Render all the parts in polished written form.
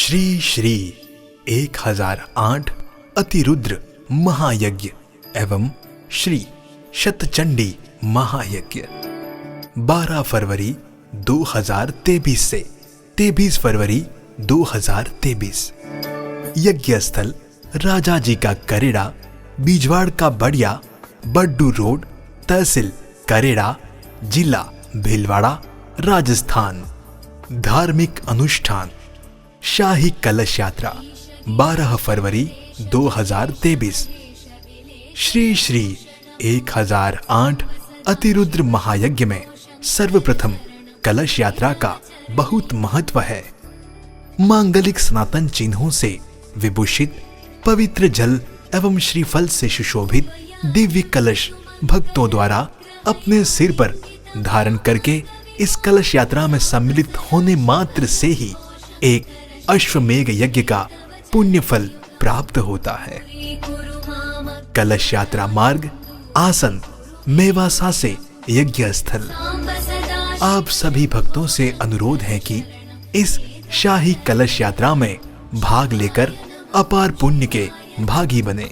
श्री श्री 1008 अतिरुद्र महायज्ञ एवं श्री शतचंडी महायज्ञ 12 फरवरी 2023 से 23 फरवरी 2023। यज्ञ स्थल राजा जी का करेड़ा, बीजवाड़ का बढ़िया, बड्डू रोड, तहसील करेड़ा, जिला भीलवाड़ा, राजस्थान। धार्मिक अनुष्ठान शाही कलश यात्रा 12 फरवरी 2023। श्री श्री 1008 अतिरुद्र महायज्ञ में सर्वप्रथम कलश यात्रा का बहुत महत्व है। मांगलिक सनातन चिन्हों से विभूषित पवित्र जल एवं श्रीफल से सुशोभित दिव्य कलश भक्तों द्वारा अपने सिर पर धारण करके इस कलश यात्रा में सम्मिलित होने मात्र से ही एक अश्वमेघ यज्ञ का पुण्य फल प्राप्त होता है। कलश यात्रा मार्ग आसन मेवासा से यज्ञ स्थल। आप सभी भक्तों से अनुरोध है कि इस शाही कलश यात्रा में भाग लेकर अपार पुण्य के भागी बने।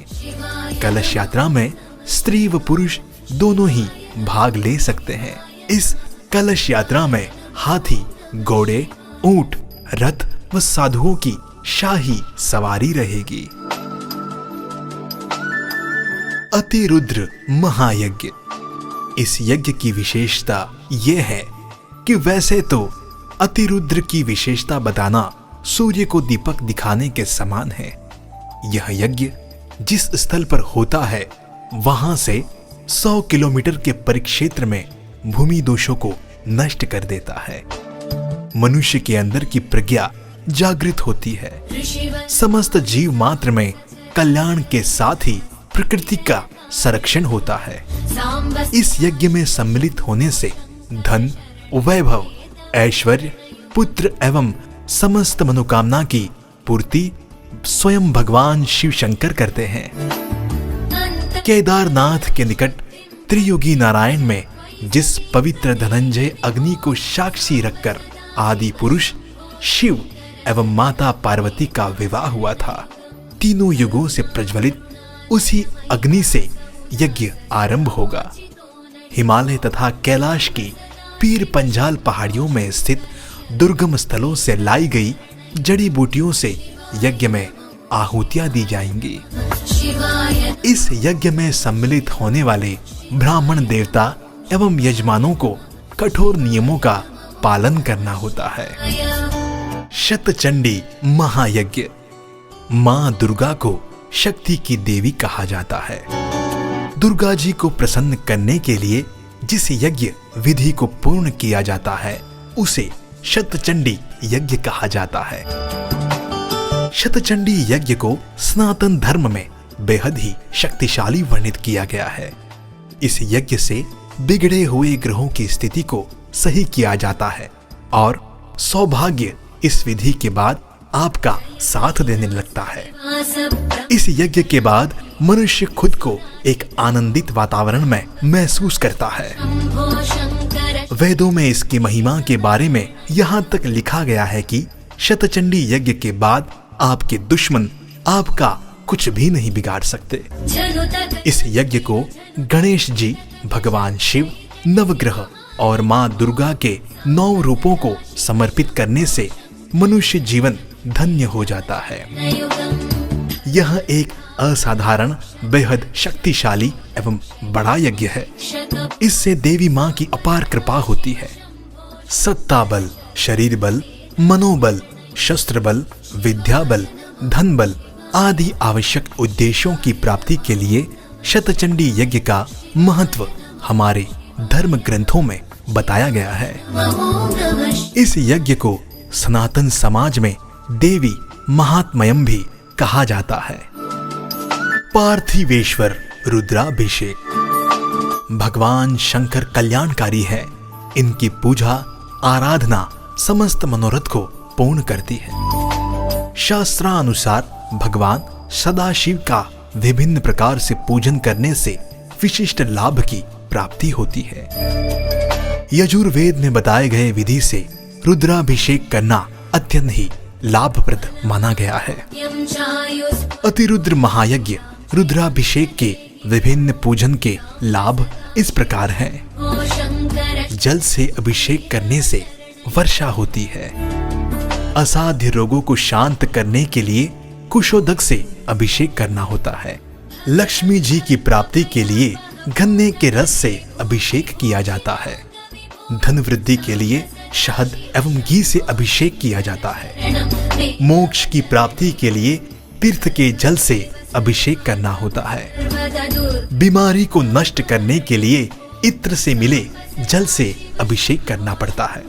कलश यात्रा में स्त्री व पुरुष दोनों ही भाग ले सकते हैं। इस कलश यात्रा में हाथी, घोड़े, ऊंट, रथ व साधुओं की शाही सवारी रहेगी। अतिरुद्र महायज्ञ। इस यज्ञ की विशेषता यह है कि वैसे तो अतिरुद्र की विशेषता बताना सूर्य को दीपक दिखाने के समान है। यह यज्ञ जिस स्थल पर होता है वहां से 100 किलोमीटर के परिक्षेत्र में भूमि दोषों को नष्ट कर देता है। मनुष्य के अंदर की प्रज्ञा जागृत होती है। समस्त जीव मात्र में कल्याण के साथ ही प्रकृति का संरक्षण होता है। इस यज्ञ में सम्मिलित होने से धन, वैभव, ऐश्वर्य, पुत्र एवं समस्त मनोकामना की पूर्ति स्वयं भगवान शिव शंकर करते हैं। केदारनाथ के निकट त्रियुगी नारायण में जिस पवित्र धनंजय अग्नि को साक्षी रखकर आदि पुरुष शिव एवं माता पार्वती का विवाह हुआ था, तीनों युगों से प्रज्वलित उसी अग्नि से यज्ञ आरंभ होगा। हिमालय तथा कैलाश की पीर पंजाल पहाड़ियों में स्थित दुर्गम स्थलों से लाई गई जड़ी बूटियों से यज्ञ में आहुतियां दी जाएंगी। इस यज्ञ में सम्मिलित होने वाले ब्राह्मण देवता एवं यजमानों को कठोर नियमों का पालन करना होता है। शतचंडी महायज्ञ। मां दुर्गा को शक्ति की देवी कहा जाता है। दुर्गा जी को प्रसन्न करने के लिए जिस यज्ञ विधि को पूर्ण किया जाता है उसे शतचंडी यज्ञ कहा जाता है। शतचंडी यज्ञ को सनातन धर्म में बेहद ही शक्तिशाली वर्णित किया गया है। इस यज्ञ से बिगड़े हुए ग्रहों की स्थिति को सही किया जाता है और सौभाग्य इस विधि के बाद आपका साथ देने लगता है। इस यज्ञ के बाद मनुष्य खुद को एक आनंदित वातावरण में महसूस करता है। वेदों में इसकी महिमा के बारे में यहाँ तक लिखा गया है कि शतचंडी यज्ञ के बाद आपके दुश्मन आपका कुछ भी नहीं बिगाड़ सकते। इस यज्ञ को गणेश जी, भगवान शिव, नवग्रह और मां दुर्गा के 9 रूपों को समर्पित करने से मनुष्य जीवन धन्य हो जाता है। यह एक असाधारण, बेहद शक्तिशाली एवं बड़ा यज्ञ है। इससे देवी मां की अपार कृपा होती है। सत्ता बल, शरीर बल, मनोबल, शस्त्र बल, विद्या बल, धन बल आदि आवश्यक उद्देश्यों की प्राप्ति के लिए शतचंडी यज्ञ का महत्व हमारे धर्म ग्रंथों में बताया गया है। इस यज्ञ को सनातन समाज में देवी महात्म्यम भी कहा जाता है। पार्थिवेश्वर रुद्राभिषेक। भगवान शंकर कल्याणकारी है। इनकी पूजा आराधना समस्त मनोरथ को पूर्ण करती है। शास्त्रानुसार भगवान सदाशिव का विभिन्न प्रकार से पूजन करने से विशिष्ट लाभ की प्राप्ति होती है। यजुर्वेद में बताए गए विधि से रुद्राभिषेक करना अत्यंत ही लाभप्रद माना गया है। अतिरुद्र महायज्ञ रुद्राभिषेक के विभिन्न पूजन के लाभ इस प्रकार हैं। जल से अभिषेक करने से वर्षा होती है। असाध्य रोगों को शांत करने के लिए कुशोदक से अभिषेक करना होता है। लक्ष्मी जी की प्राप्ति के लिए गन्ने के रस से अभिषेक किया जाता है। धन वृद्धि के लिए शहद एवं घी से अभिषेक किया जाता है। मोक्ष की प्राप्ति के लिए तीर्थ के जल से अभिषेक करना होता है। बीमारी को नष्ट करने के लिए इत्र से मिले जल से अभिषेक करना पड़ता है।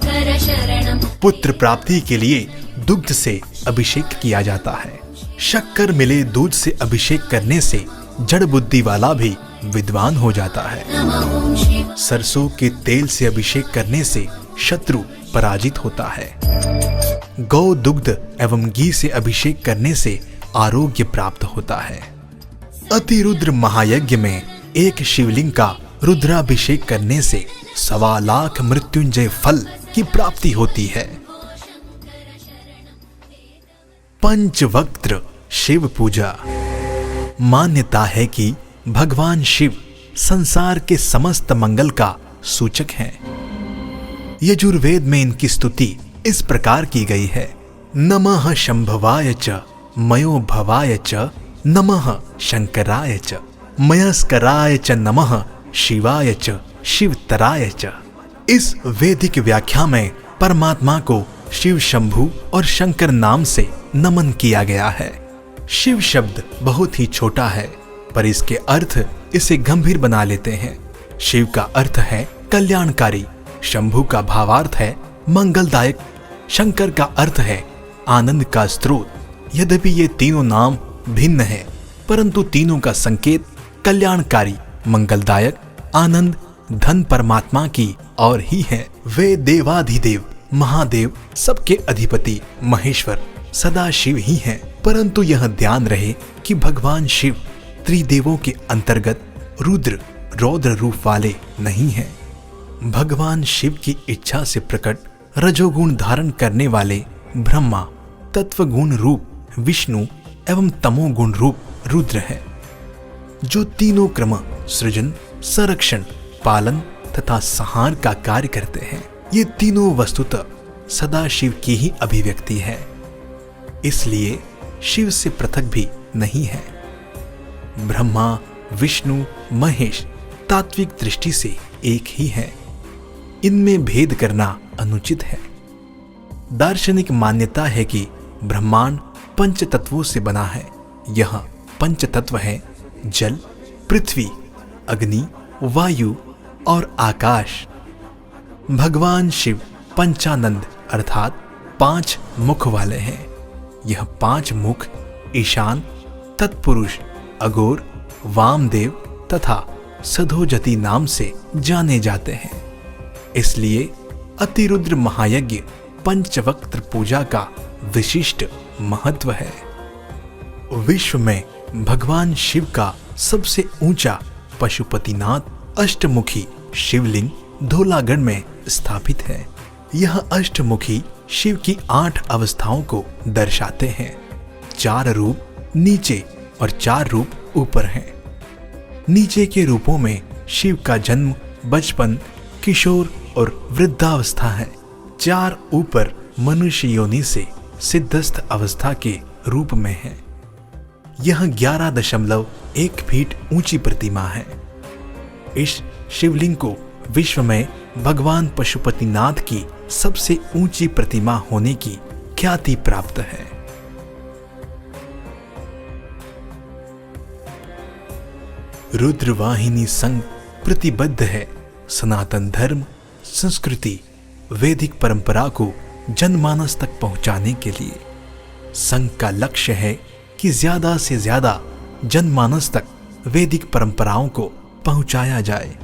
पुत्र प्राप्ति के लिए दुग्ध से अभिषेक किया जाता है। शक्कर मिले दूध से अभिषेक करने से जड़ बुद्धि वाला भी विद्वान हो जाता है। सरसों के तेल से अभिषेक करने से शत्रु पराजित होता है। गौ दुग्ध एवं घी से अभिषेक करने से आरोग्य प्राप्त होता है। अतिरुद्र महायज्ञ में एक शिवलिंग का रुद्राभिषेक करने से 1.25 लाख मृत्युंजय फल की प्राप्ति होती है। पंचवक्त्र शिव पूजा। मान्यता है कि भगवान शिव संसार के समस्त मंगल का सूचक हैं। यजुर्वेद में इनकी स्तुति इस प्रकार की गई है। नमः शंभवाय च मयो भवाय च नमः शंकराय च मयस्कराय च नमः शिवाय च शिवतराय च। इस वैदिक व्याख्या में परमात्मा को शिव शंभु और शंकर नाम से नमन किया गया है। शिव शब्द बहुत ही छोटा है, पर इसके अर्थ इसे गंभीर बना लेते हैं। शिव का अर्थ है कल्याणकारी, शंभु का भावार्थ है मंगलदायक, शंकर का अर्थ है आनंद का स्रोत। यद्यपि ये तीनों नाम भिन्न हैं, परंतु तीनों का संकेत कल्याणकारी, मंगलदायक, आनंद, धन परमात्मा की और ही है। वे देवाधिदेव महादेव सबके अधिपति महेश्वर सदा शिव ही हैं। परंतु यह ध्यान रहे कि भगवान शिव त्रिदेवों के अंतर्गत रुद्र रौद्र रूप वाले नहीं हैं। भगवान शिव की इच्छा से प्रकट रजोगुण धारण करने वाले ब्रह्मा, तत्वगुण रूप विष्णु एवं तमोगुण रूप रुद्र है, जो तीनों क्रम सृजन, संरक्षण, पालन तथा संहार का कार्य करते हैं। ये तीनों वस्तुतः सदा शिव की ही अभिव्यक्ति है, इसलिए शिव से पृथक भी नहीं है। ब्रह्मा, विष्णु, महेश तात्विक दृष्टि से एक ही है। इनमें भेद करना अनुचित है। दार्शनिक मान्यता है कि ब्रह्मांड पंच तत्वों से बना है। यह पंच तत्व है जल, पृथ्वी, अग्नि, वायु और आकाश। भगवान शिव पंचानंद अर्थात 5 मुख वाले हैं। यह 5 मुख ईशान, तत्पुरुष, अघोर, वामदेव तथा सधोजति नाम से जाने जाते हैं। इसलिए अतिरुद्र महायज्ञ पंचवक्त्र पूजा का विशिष्ट महत्व है। विश्व में भगवान शिव का सबसे ऊंचा पशुपतिनाथ अष्टमुखी शिवलिंग धौलागढ़ में स्थापित है। यह अष्टमुखी शिव की 8 अवस्थाओं को दर्शाते हैं। 4 रूप नीचे और 4 रूप ऊपर हैं। नीचे के रूपों में शिव का जन्म, बचपन, किशोर और वृद्धावस्था है। 4 ऊपर मनुष्य योनि से सिद्धस्थ अवस्था के रूप में है। यह 11.1 फीट ऊंची प्रतिमा है। इस शिवलिंग को विश्व में भगवान पशुपतिनाथ की सबसे ऊंची प्रतिमा होने की ख्याति प्राप्त है। रुद्रवाहिनी संघ प्रतिबद्ध है सनातन धर्म, संस्कृति, वैदिक परंपरा को जनमानस तक पहुंचाने के लिए। संघ का लक्ष्य है कि ज्यादा से ज्यादा जनमानस तक वैदिक परंपराओं को पहुंचाया जाए।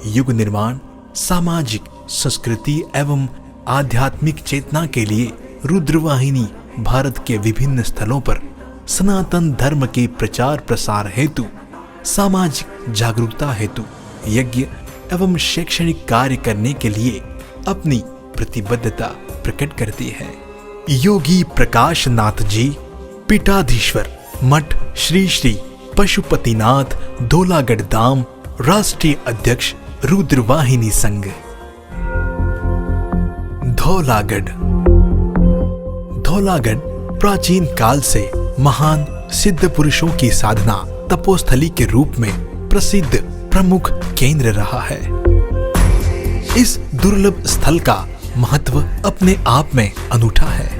युग निर्माण, सामाजिक, संस्कृति एवं आध्यात्मिक चेतना के लिए रुद्रवाहिनी भारत के विभिन्न स्थलों पर सनातन धर्म के प्रचार प्रसार हेतु, सामाजिक जागरूकता हेतु यज्ञ एवं शैक्षणिक कार्य करने के लिए अपनी प्रतिबद्धता प्रकट करती है। योगी प्रकाश नाथ जी, पीठाधीश्वर मठ श्री श्री पशुपतिनाथ धौलागढ़ धाम, राष्ट्रीय अध्यक्ष रुद्रवाहिनी संघ। धौलागढ़ प्राचीन काल से महान सिद्ध पुरुषों की साधना तपोस्थली के रूप में प्रसिद्ध प्रमुख केंद्र रहा है। इस दुर्लभ स्थल का महत्व अपने आप में अनूठा है।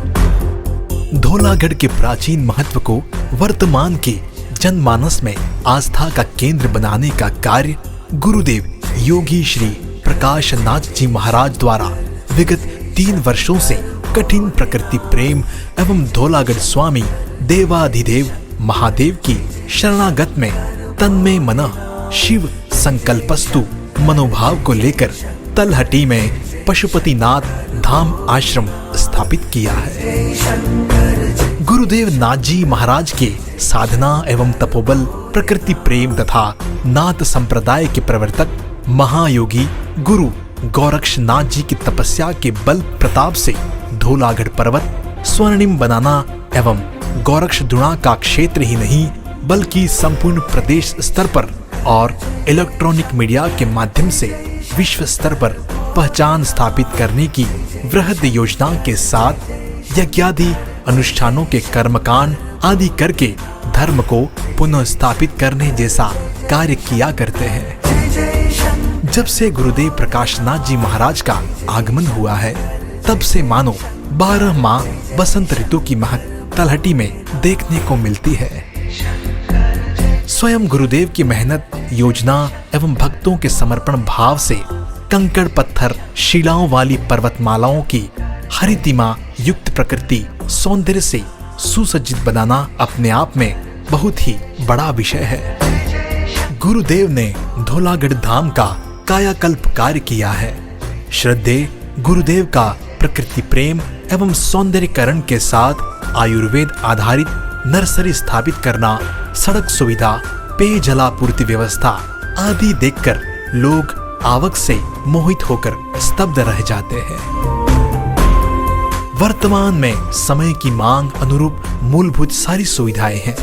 धौलागढ़ के प्राचीन महत्व को वर्तमान के जनमानस में आस्था का केंद्र बनाने का कार्य गुरुदेव योगी श्री प्रकाश नाथ जी महाराज द्वारा विगत 3 वर्षों से कठिन प्रकृति प्रेम एवं धौलागढ़ स्वामी देवाधिदेव महादेव की शरणागत में तन्मय मनः शिव संकल्पस्तु मनोभाव को लेकर तलहटी में पशुपतिनाथ धाम आश्रम स्थापित किया है। गुरुदेव नाथ जी महाराज के साधना एवं तपोबल, प्रकृति प्रेम तथा नाथ संप्रदाय के प्रवर्तक महायोगी गुरु गोरक्षनाथ जी की तपस्या के बल प्रताप से धौलागढ़ पर्वत स्वर्णिम बनाना एवं गोरक्षधुणा का क्षेत्र ही नहीं बल्कि संपूर्ण प्रदेश स्तर पर और इलेक्ट्रॉनिक मीडिया के माध्यम से विश्व स्तर पर पहचान स्थापित करने की वृहद योजना के साथ यज्ञादि अनुष्ठानों के कर्मकांड आदि करके धर्म को पुनः स्थापित करने जैसा कार्य किया करते हैं। जब से गुरुदेव प्रकाशनाथ जी महाराज का आगमन हुआ है, तब से मानो 12 माह बसंत ऋतु की महक तलहटी में देखने को मिलती है। स्वयं गुरुदेव की मेहनत, योजना एवं भक्तों के समर्पण भाव से कंकड़ पत्थर शिलाओं वाली पर्वतमालाओं की हरितिमा युक्त प्रकृति सौंदर्य से सुसज्जित बनाना अपने आप में बहुत ही बड़ा विषय है। गुरुदेव ने धौलागढ़ धाम का कायाकल्प कार्य किया है। श्रद्धेय गुरुदेव का प्रकृति प्रेम एवं सौंदर्यकरण के साथ आयुर्वेद आधारित नर्सरी स्थापित करना, सड़क सुविधा, पेयजलापूर्ति व्यवस्था आदि देखकर लोग आवक से मोहित होकर स्तब्ध रह जाते हैं। वर्तमान में समय की मांग अनुरूप मूलभूत सारी सुविधाएं हैं।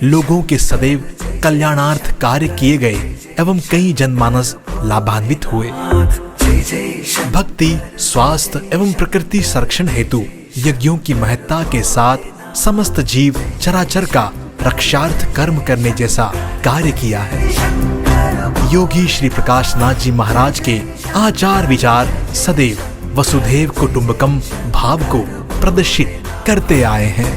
लोगों के सदैव कल्याणार्थ कार्य किए गए एवं कई जनमानस लाभान्वित हुए। भक्ति, स्वास्थ्य एवं प्रकृति संरक्षण हेतु यज्ञों की महत्ता के साथ समस्त जीव चराचर का रक्षार्थ कर्म करने जैसा कार्य किया है। योगी श्री प्रकाशनाथ जी महाराज के आचार विचार सदैव वसुधैव कुटुंबकम भाव को प्रदर्शित करते आए हैं।